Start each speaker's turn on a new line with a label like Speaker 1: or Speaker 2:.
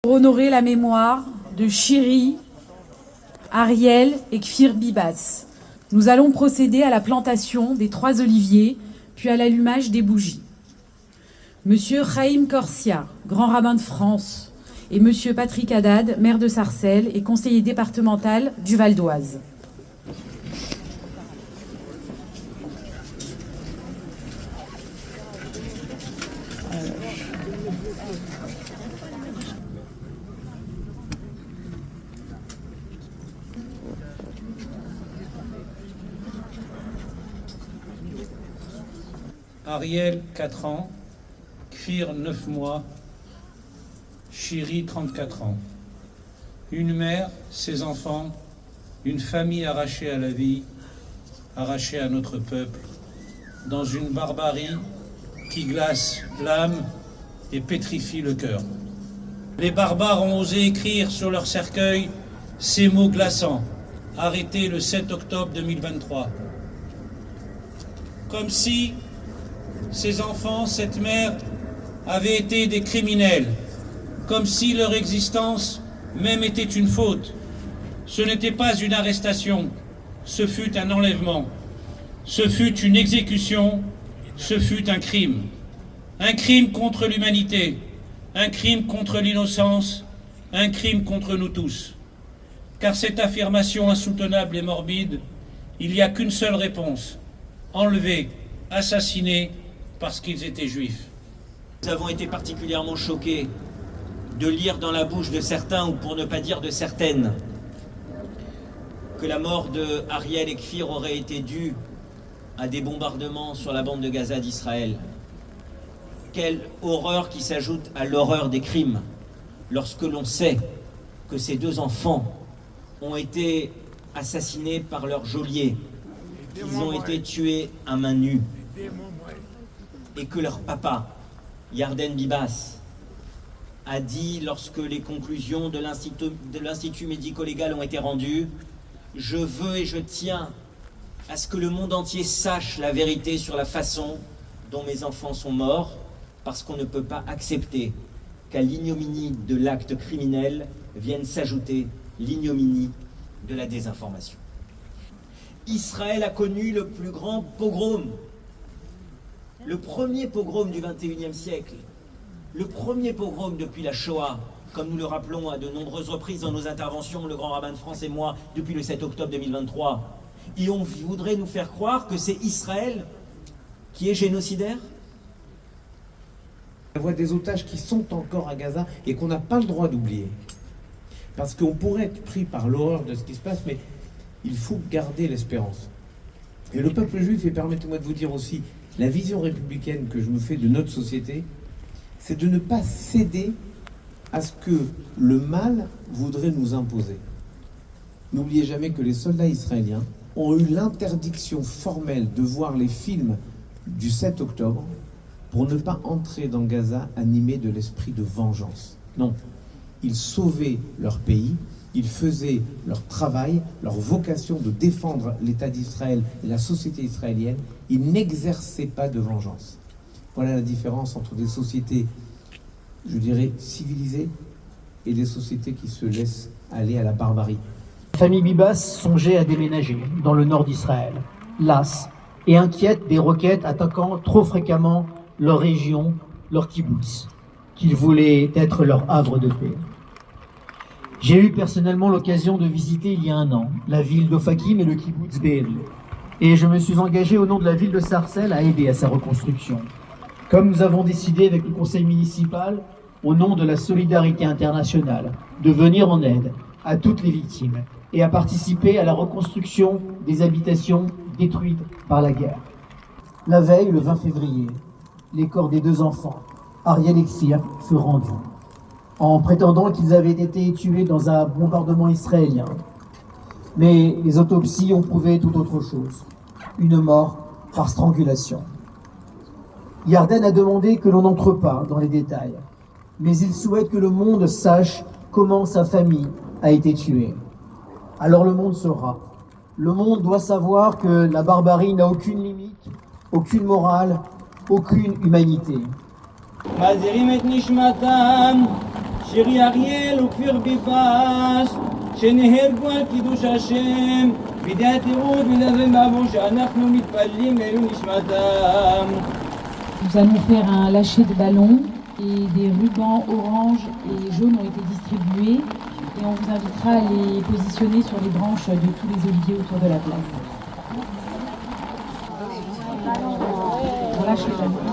Speaker 1: Pour honorer la mémoire de Shiri, Ariel et Kfir Bibas, nous allons procéder à la plantation des 3 oliviers, puis à l'allumage des bougies. Monsieur Chaim Korsia, grand rabbin de France, et Monsieur Patrick Haddad, maire de Sarcelles et conseiller départemental du Val d'Oise.
Speaker 2: Ariel, 4 ans, Kfir, 9 mois, Shiri, 34 ans. Une mère, ses enfants, une famille arrachée à la vie, arrachée à notre peuple, dans une barbarie qui glace l'âme et pétrifie le cœur. Les barbares ont osé écrire sur leur cercueil ces mots glaçants, arrêtés le 7 octobre 2023. Comme si ces enfants, cette mère, avaient été des criminels, comme si leur existence même était une faute. Ce n'était pas une arrestation, ce fut un enlèvement, ce fut une exécution, ce fut un crime. Un crime contre l'humanité, un crime contre l'innocence, un crime contre nous tous. Car cette affirmation insoutenable et morbide, il n'y a qu'une seule réponse: enlever, assassiner, parce qu'ils étaient juifs.
Speaker 3: Nous avons été particulièrement choqués de lire dans la bouche de certains, ou pour ne pas dire de certaines, que la mort de Ariel et Kfir aurait été due à des bombardements sur la bande de Gaza d'Israël. Quelle horreur qui s'ajoute à l'horreur des crimes, lorsque l'on sait que ces 2 enfants ont été assassinés par leur geôlier, qu'ils ont été tués à main nue, et que leur papa, Yarden Bibas, a dit, lorsque les conclusions de l'Institut médico-légal ont été rendues: je veux et je tiens à ce que le monde entier sache la vérité sur la façon dont mes enfants sont morts, parce qu'on ne peut pas accepter qu'à l'ignominie de l'acte criminel vienne s'ajouter l'ignominie de la désinformation. Israël a connu le plus grand pogrom, le premier pogrom du XXIe siècle, le premier pogrom depuis la Shoah, comme nous le rappelons à de nombreuses reprises dans nos interventions, le grand rabbin de France et moi, depuis le 7 octobre 2023. Et on voudrait nous faire croire que c'est Israël qui est génocidaire?
Speaker 4: La voix des otages qui sont encore à Gaza et qu'on n'a pas le droit d'oublier. Parce qu'on pourrait être pris par l'horreur de ce qui se passe, mais il faut garder l'espérance. Et le peuple juif, et permettez-moi de vous dire aussi, la vision républicaine que je me fais de notre société, c'est de ne pas céder à ce que le mal voudrait nous imposer. N'oubliez jamais que les soldats israéliens ont eu l'interdiction formelle de voir les films du 7 octobre pour ne pas entrer dans Gaza animés de l'esprit de vengeance. Non, ils sauvaient leur pays, ils faisaient leur travail, leur vocation de défendre l'État d'Israël et la société israélienne. Ils n'exerçaient pas de vengeance. Voilà la différence entre des sociétés, je dirais, civilisées et des sociétés qui se laissent aller à la barbarie.
Speaker 5: La famille Bibas songeait à déménager dans le nord d'Israël, lasse et inquiète des roquettes attaquant trop fréquemment leur région, leur kibbutz, qu'ils voulaient être leur havre de paix. J'ai eu personnellement l'occasion de visiter il y a 1 an la ville d'Ofakim et le kibbutz Be'eri. Et je me suis engagé au nom de la ville de Sarcelles à aider à sa reconstruction. Comme nous avons décidé avec le conseil municipal, au nom de la solidarité internationale, de venir en aide à toutes les victimes et à participer à la reconstruction des habitations détruites par la guerre. La veille, le 20 février, les corps des 2 enfants, Ariel et Kfir, furent rendus, en prétendant qu'ils avaient été tués dans un bombardement israélien. Mais les autopsies ont prouvé tout autre chose, une mort par strangulation. Yarden a demandé que l'on n'entre pas dans les détails, mais il souhaite que le monde sache comment sa famille a été tuée. Alors le monde saura. Le monde doit savoir que la barbarie n'a aucune limite, aucune morale, aucune humanité.
Speaker 6: מזהירים את נשמתם שירי אריאל וכפיר ביבס שנהרגו על קידוש השם בידי התיעוד ולזה מבוא שאנחנו מתפללים לעילוי נשמתם.
Speaker 1: Nous allons faire un lâcher de ballon et des rubans orange et jaune ont été distribués et on vous invitera à les positionner sur les branches de tous les oliviers autour de la place. On lâche les ballons.